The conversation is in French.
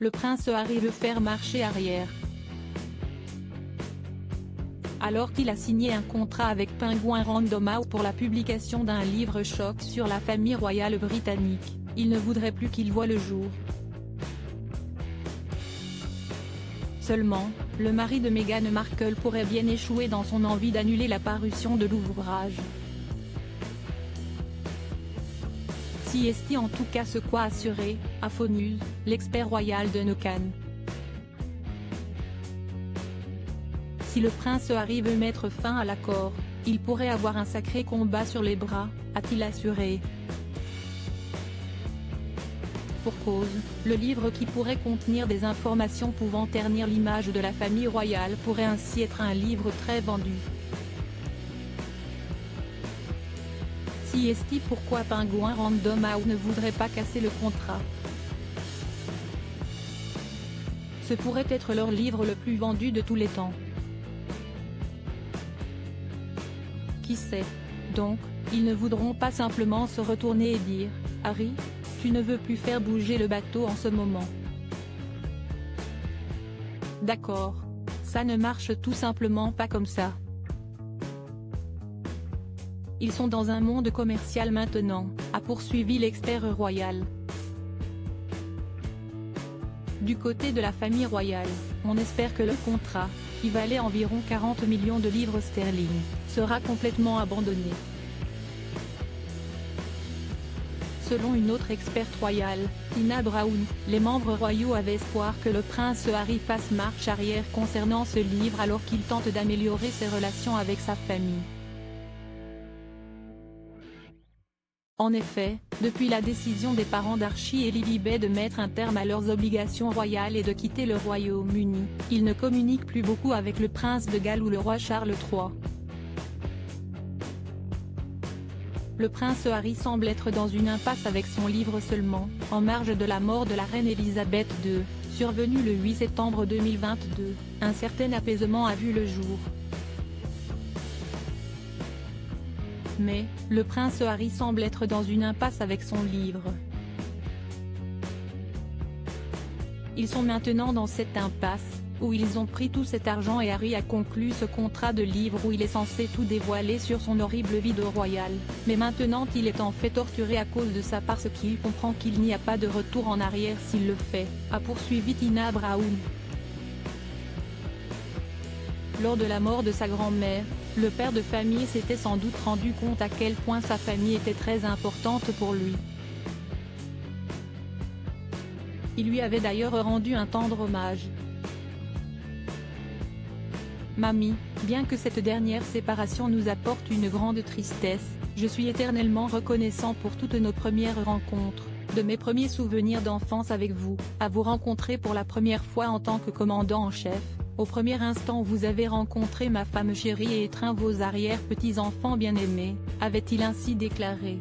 le prince Harry veut faire marche arrière. Alors qu'il a signé un contrat avec Penguin Random House pour la publication d'un livre choc sur la famille royale britannique, il ne voudrait plus qu'il voie le jour. Seulement, le mari de Meghan Markle pourrait bien échouer dans son envie d'annuler la parution de l'ouvrage. Si est en tout cas ce quoi assurer, à News, l'expert royal de Nokan. Si le prince Harry veut mettre fin à l'accord, il pourrait avoir un sacré combat sur les bras, a-t-il assuré. Pour cause, le livre qui pourrait contenir des informations pouvant ternir l'image de la famille royale pourrait ainsi être un livre très vendu. Si est pourquoi Penguin Random House ne voudrait pas casser le contrat. Ce pourrait être leur livre le plus vendu de tous les temps. Qui sait? Donc, ils ne voudront pas simplement se retourner et dire « Harry, tu ne veux plus faire bouger le bateau en ce moment. » D'accord. Ça ne marche tout simplement pas comme ça. Ils sont dans un monde commercial maintenant, a poursuivi l'expert royal. Du côté de la famille royale, on espère que le contrat, qui valait environ 40 millions de livres sterling, sera complètement abandonné. Selon une autre experte royale, Tina Brown, les membres royaux avaient espoir que le prince Harry fasse marche arrière concernant ce livre alors qu'il tente d'améliorer ses relations avec sa famille. En effet, depuis la décision des parents d'Archie et Lilibet de mettre un terme à leurs obligations royales et de quitter le Royaume-Uni, ils ne communiquent plus beaucoup avec le prince de Galles ou le roi Charles III. Le prince Harry semble être dans une impasse avec son livre seulement, en marge de la mort de la reine Elisabeth II, survenue le 8 septembre 2022, un certain apaisement a vu le jour. Mais, le prince Harry semble être dans une impasse avec son livre. Ils sont maintenant dans cette impasse, où ils ont pris tout cet argent et Harry a conclu ce contrat de livre où il est censé tout dévoiler sur son horrible vie de royal, mais maintenant il est en fait torturé à cause de ça parce qu'il comprend qu'il n'y a pas de retour en arrière s'il le fait, a poursuivi Tina Brown. Lors de la mort de sa grand-mère, le père de famille s'était sans doute rendu compte à quel point sa famille était très importante pour lui. Il lui avait d'ailleurs rendu un tendre hommage. Mamie, bien que cette dernière séparation nous apporte une grande tristesse, je suis éternellement reconnaissant pour toutes nos premières rencontres, de mes premiers souvenirs d'enfance avec vous, à vous rencontrer pour la première fois en tant que commandant en chef. Au premier instant où vous avez rencontré ma femme chérie et étreint vos arrière-petits-enfants bien-aimés, avait-il ainsi déclaré.